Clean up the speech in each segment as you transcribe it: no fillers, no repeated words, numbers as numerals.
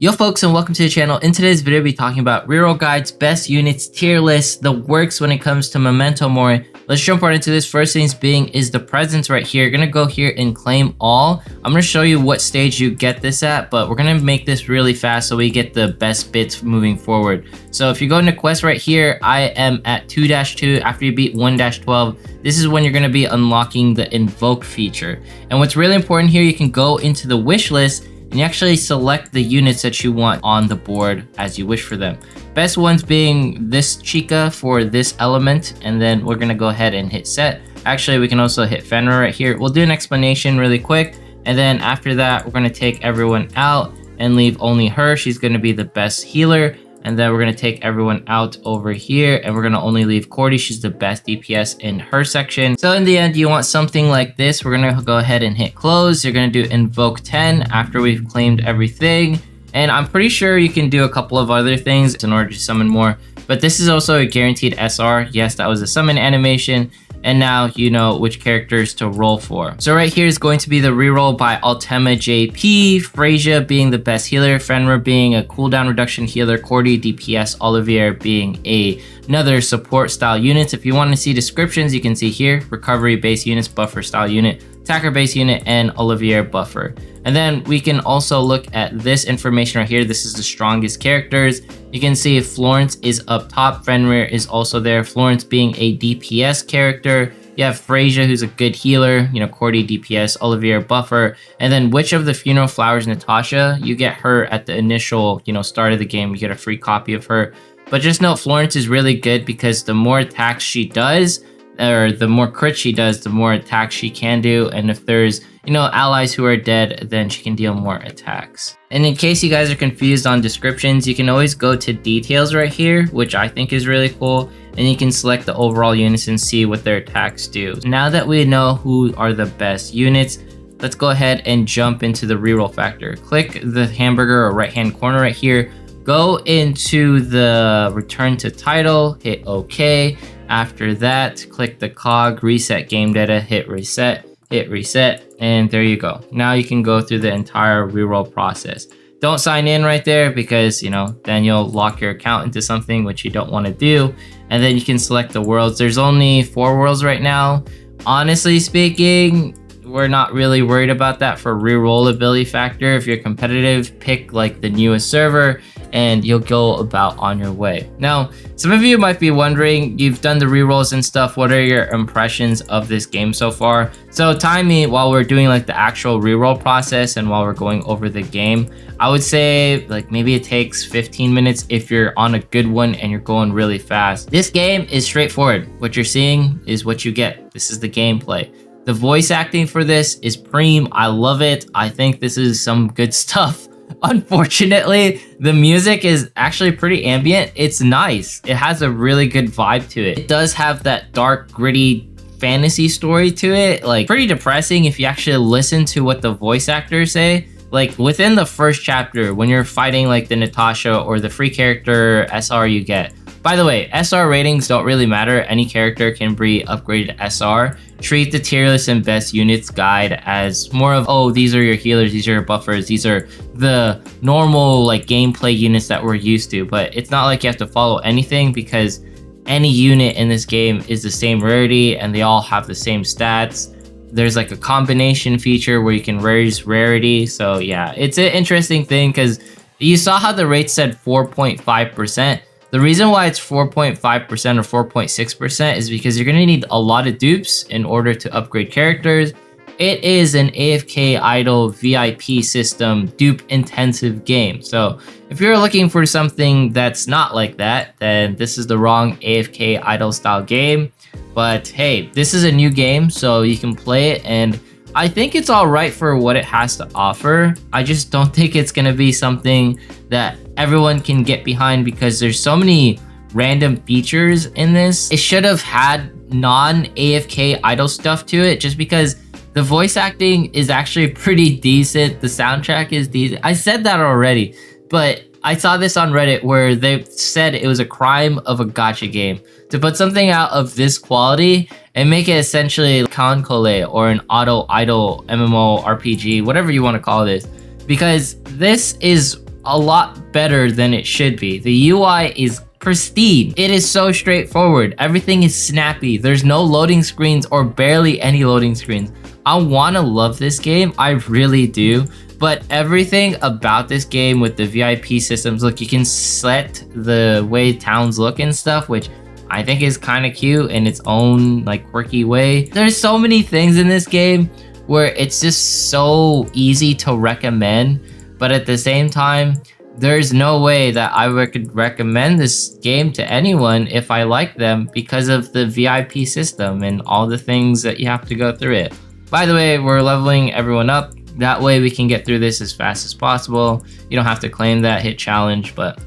Yo folks, and welcome to the channel. In today's video, we'll be talking about reroll guides, best units, tier lists, the works when it comes to Memento Mori. Let's jump right into this. First things being is the presents right here. You're gonna go here and claim all. I'm gonna show you what stage you get this at, but we're gonna make this really fast so we get the best bits moving forward. So if you go into quest right here, I am at 2-2. After you beat 1-12, this is when you're gonna be unlocking the invoke feature. And what's really important here, you can go into the wish list and you actually select the units that you want on the board as you wish for them. Best ones being this Chica for this element, and then we're gonna go ahead and hit set. Actually, we can also hit Fenrir right here. We'll do an explanation really quick, and then after that, we're gonna take everyone out and leave only her. She's gonna be the best healer. And then we're gonna take everyone out over here and we're gonna only leave Cordy. She's the best DPS in her section. So in the end, you want something like this. We're gonna go ahead and hit close. You're gonna do invoke 10 after we've claimed everything. And I'm pretty sure you can do a couple of other things in order to summon more. But this is also a guaranteed SR. Yes, that was a summon animation. And now you know which characters to roll for. So right here is going to be the reroll by Altema JP, Freyja being the best healer, Fenrir being a cooldown reduction healer, Cordy DPS, Olivier being another support style units. If you want to see descriptions, you can see here, recovery base units, buffer style unit, attacker base unit, and Olivier buffer. And then we can also look at this information right here. This is the strongest characters. You can see Florence is up top. Fenrir is also there. Florence being a DPS character. You have Freyja, who's a good healer. You know, Cordy DPS, Olivier buffer. And then Witch of the Funeral Flowers, Natasha. You get her at the initial, start of the game. You get a free copy of her. But just note, Florence is really good because the more attacks she does, or the more crit she does, the more attacks she can do. And if there's allies who are dead, then she can deal more attacks. And in case you guys are confused on descriptions, you can always go to details right here, which I think is really cool. And you can select the overall units and see what their attacks do. Now that we know who are the best units, let's go ahead and jump into the reroll factor. Click the hamburger or right-hand corner right here. Go into the return to title, hit OK. After that, click the cog, reset game data, hit reset, and there you go. Now you can go through the entire reroll process. Don't sign in right there because, then you'll lock your account into something which you don't want to do. And then you can select the worlds. There's only 4 worlds right now. Honestly speaking, we're not really worried about that for reroll ability factor. If you're competitive, pick like the newest server and you'll go about on your way. Now, some of you might be wondering, you've done the rerolls and stuff, what are your impressions of this game so far? So time me while we're doing like the actual reroll process and while we're going over the game. I would say like maybe it takes 15 minutes if you're on a good one and you're going really fast. This game is straightforward. What you're seeing is what you get. This is the gameplay. The voice acting for this is preem. I love it. I think this is some good stuff. Unfortunately, the music is actually pretty ambient. It's nice. It has a really good vibe to it. It does have that dark, gritty fantasy story to it. Like pretty depressing if you actually listen to what the voice actors say. Like within the first chapter, when you're fighting like the Natasha or the free character SR you get. By the way, SR ratings don't really matter. Any character can be upgraded to SR. Treat the tier list and best units guide as more of, oh, these are your healers, these are your buffers, these are the normal like gameplay units that we're used to. But it's not like you have to follow anything because any unit in this game is the same rarity and they all have the same stats. There's like a combination feature where you can raise rarity. So yeah, it's an interesting thing because you saw how the rate said 4.5%. The reason why it's 4.5% or 4.6% is because you're going to need a lot of dupes in order to upgrade characters. It is an AFK idle VIP system dupe intensive game. So if you're looking for something that's not like that, then this is the wrong AFK idle style game. But hey, this is a new game, so you can play it, and I think it's all right for what it has to offer. I just don't think it's going to be something that everyone can get behind because there's so many random features in this. It should have had non-AFK idle stuff to it just because the voice acting is actually pretty decent. The soundtrack is decent. I said that already, but I saw this on Reddit where they said it was a crime of a gacha game to put something out of this quality and make it essentially Kankole or an auto idle MMO RPG, whatever you want to call this, because this is a lot better than it should be. The UI is pristine. It is so straightforward. Everything is snappy. There's no loading screens or barely any loading screens. I want to love this game. I really do. But everything about this game with the VIP systems, look, you can set the way towns look and stuff, which I think is kind of cute in its own like quirky way. There's so many things in this game where it's just so easy to recommend, but at the same time, there's no way that I could recommend this game to anyone if I like them because of the VIP system and all the things that you have to go through it. By the way, we're leveling everyone up. That way we can get through this as fast as possible. You don't have to claim that hit challenge, but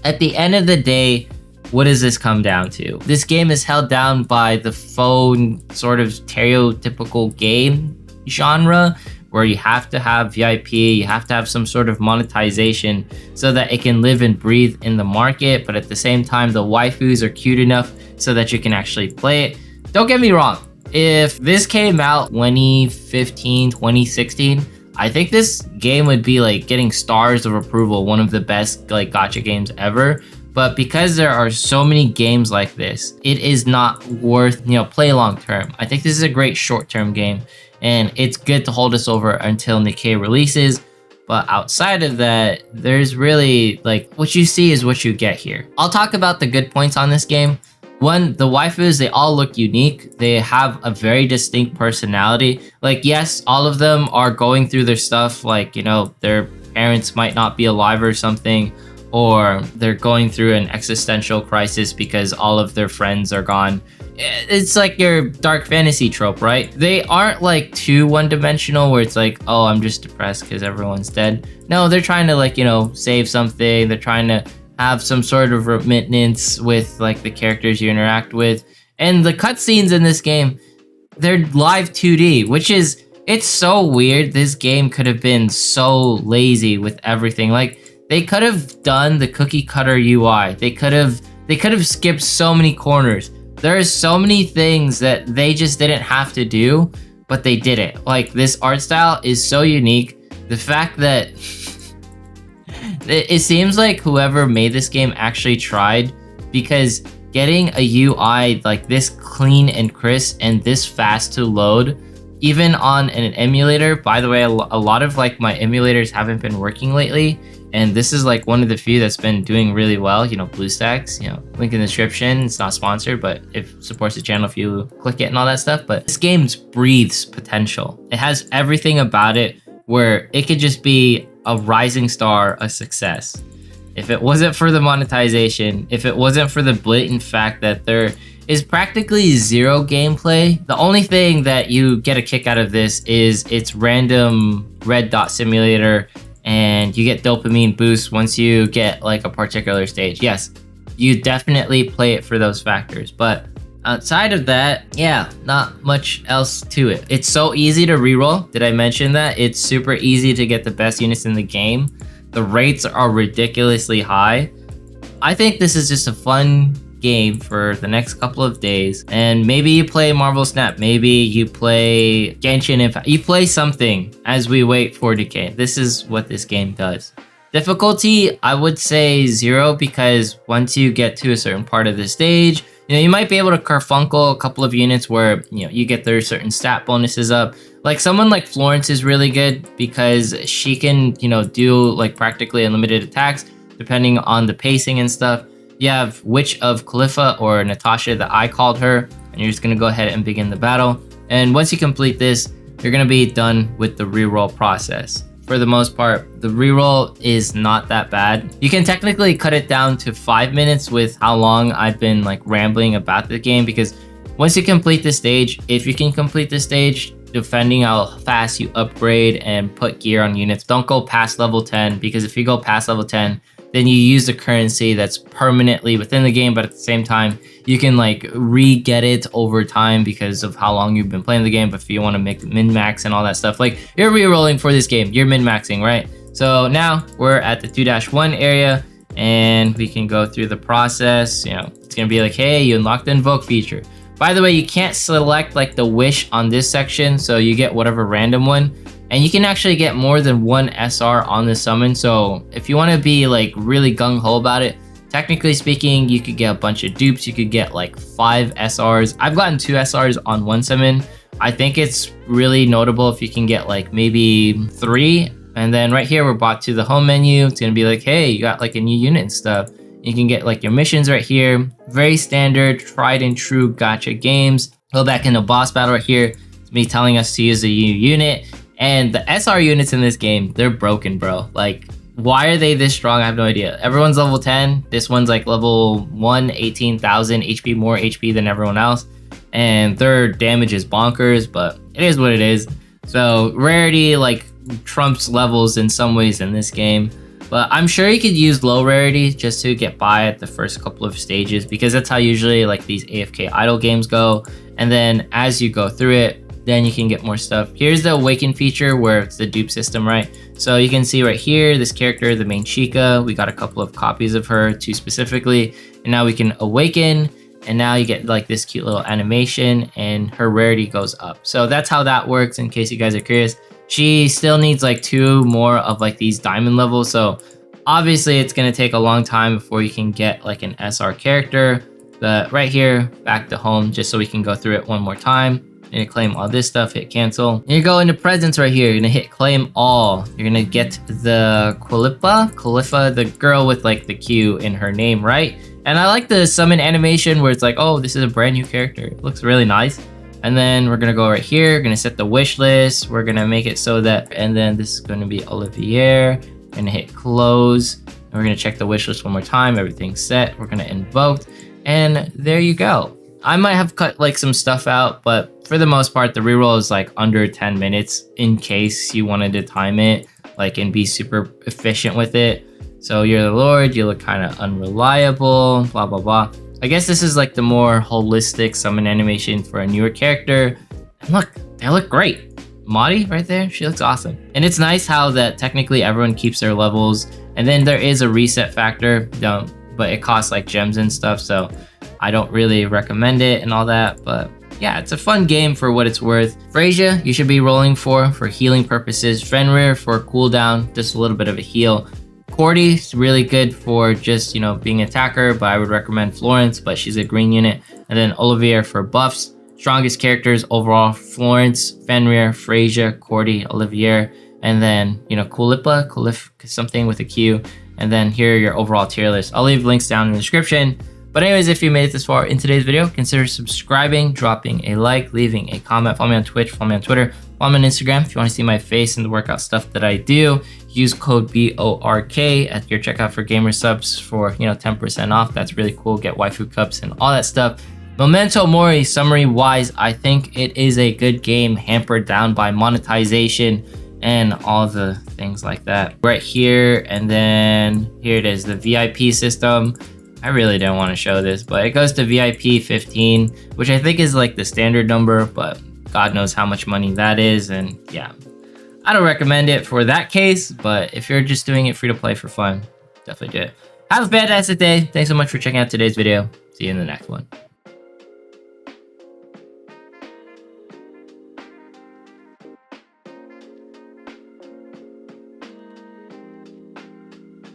at the end of the day, what does this come down to? This game is held down by the phone sort of stereotypical game genre where you have to have VIP, you have to have some sort of monetization so that it can live and breathe in the market, but at the same time, the waifus are cute enough so that you can actually play it. Don't get me wrong, if this came out 2015, 2016, I think this game would be like getting stars of approval, one of the best like gacha games ever. But because there are so many games like this, it is not worth, play long term. I think this is a great short-term game, and it's good to hold us over until Nikkei releases. But outside of that, there's really, like, what you see is what you get here. I'll talk about the good points on this game. One, the waifus, they all look unique. They have a very distinct personality. Like, yes, all of them are going through their stuff, like, their parents might not be alive or something, or they're going through an existential crisis because all of their friends are gone. It's like your dark fantasy trope, right? They aren't like too one-dimensional where it's like, oh, I'm just depressed because everyone's dead. No, they're trying to like, save something. They're trying to have some sort of remittance with like the characters you interact with. And the cutscenes in this game, they're live 2D, which is, it's so weird. This game could have been so lazy with everything. Like, they could have done the cookie cutter UI. They could have skipped so many corners. There are so many things that they just didn't have to do, but they did it. Like, this art style is so unique. The fact that it seems like whoever made this game actually tried, because getting a UI like this clean and crisp and this fast to load, even on an emulator, by the way, a lot of like my emulators haven't been working lately, and this is like one of the few that's been doing really well, BlueStacks, link in the description. It's not sponsored, but it supports the channel if you click it and all that stuff. But this game breathes potential. It has everything about it where it could just be a rising star, a success. If it wasn't for the monetization, if it wasn't for the blatant fact that there is practically zero gameplay, the only thing that you get a kick out of this is its random red dot simulator, and you get dopamine boosts once you get like a particular stage. Yes, you definitely play it for those factors, but outside of that, yeah, not much else to it. It's so easy to reroll. Did I mention that? It's super easy to get the best units in the game. The rates are ridiculously high. I think this is just a fun game for the next couple of days, and maybe you play Marvel Snap, maybe you play Genshin Impact, you play something as we wait for decay. This is what this game does. Difficulty, I would say 0, because once you get to a certain part of the stage, you might be able to carfuncle a couple of units where you get their certain stat bonuses up. Like someone like Florence is really good because she can do like practically unlimited attacks depending on the pacing and stuff. You have Witch of Khalifa, or Natasha that I called her, and you're just gonna go ahead and begin the battle. And once you complete this, you're gonna be done with the reroll process. For the most part, the reroll is not that bad. You can technically cut it down to 5 minutes with how long I've been like rambling about the game, because once you complete the stage, if you can complete the stage, depending how fast you upgrade and put gear on units, don't go past level 10, because if you go past level 10, then you use the currency that's permanently within the game, but at the same time, you can like re-get it over time because of how long you've been playing the game. But if you want to make min-max and all that stuff, like you're re-rolling for this game, you're min-maxing, right? So now we're at the 2-1 area, and we can go through the process. It's gonna be like, hey, you unlocked the invoke feature. By the way, you can't select like the wish on this section, so you get whatever random one. And you can actually get more than one SR on the summon. So if you want to be like really gung-ho about it, technically speaking, you could get a bunch of dupes. You could get like 5 SRs. I've gotten 2 SRs on one summon. I think it's really notable if you can get like maybe 3. And then right here, we're brought to the home menu. It's gonna be like, hey, you got like a new unit and stuff. You can get like your missions right here. Very standard, tried and true gacha games. Go back in the boss battle right here. It's me telling us to use a new unit. And the SR units in this game, they're broken, bro. Like, why are they this strong? I have no idea. Everyone's level 10. This one's like level 1, 18,000 HP, more HP than everyone else. And their damage is bonkers, but it is what it is. So rarity like trumps levels in some ways in this game. But I'm sure you could use low rarity just to get by at the first couple of stages, because that's how usually like these AFK idle games go. And then as you go through it, then you can get more stuff. Here's the awaken feature where it's the dupe system, right? So you can see right here, this character, the main Chica, we got a couple of copies of her, 2 specifically. And now we can awaken, and now you get like this cute little animation and her rarity goes up. So that's how that works, in case you guys are curious. She still needs like 2 more of like these diamond levels. So obviously it's gonna take a long time before you can get like an SR character. But right here, back to home, just so we can go through it one more time. You're gonna claim all this stuff, hit cancel. You go into presents right here, you're gonna hit claim all. You're gonna get the Khalifa, the girl with like the Q in her name, right? And I like the summon animation where it's like, oh, this is a brand new character. It looks really nice. And then we're gonna go right here, we're gonna set the wish list. We're gonna make it so that, and then this is gonna be Olivier. We're gonna hit close. And we're gonna check the wish list one more time. Everything's set. We're gonna invoke, and there you go. I might have cut like some stuff out, but for the most part, the reroll is like under 10 minutes in case you wanted to time it like and be super efficient with it. So you're the Lord, you look kind of unreliable, blah, blah, blah. I guess this is like the more holistic summon animation for a newer character. And look, they look great. Mori right there, she looks awesome. And it's nice how that technically everyone keeps their levels. And then there is a reset factor, but it costs like gems and stuff. So I don't really recommend it and all that, but yeah, it's a fun game for what it's worth. Freyja, you should be rolling for healing purposes. Fenrir for cooldown, just a little bit of a heal. Cordy is really good for just, you know, being an attacker, but I would recommend Florence, but she's a green unit. And then Olivier for buffs. Strongest characters overall, Florence, Fenrir, Freyja, Cordy, Olivier, and then, you know, Kulif, something with a Q. And then here are your overall tier list. I'll leave links down in the description. But anyways, if you made it this far in today's video, consider subscribing, dropping a like, leaving a comment. Follow me on Twitch, follow me on Twitter, follow me on Instagram. If you want to see my face and the workout stuff that I do, use code BORK at your checkout for gamer subs for, you know, 10% off. That's really cool. Get waifu cups and all that stuff. Memento Mori, summary wise, I think it is a good game hampered down by monetization and all the things like that. Right here, and then here it is, the VIP system. I really didn't want to show this, but it goes to VIP 15, which I think is like the standard number, but God knows how much money that is. And yeah, I don't recommend it for that case, but if you're just doing it free to play for fun, definitely do it. Have a fantastic day. Thanks so much for checking out today's video. See you in the next one.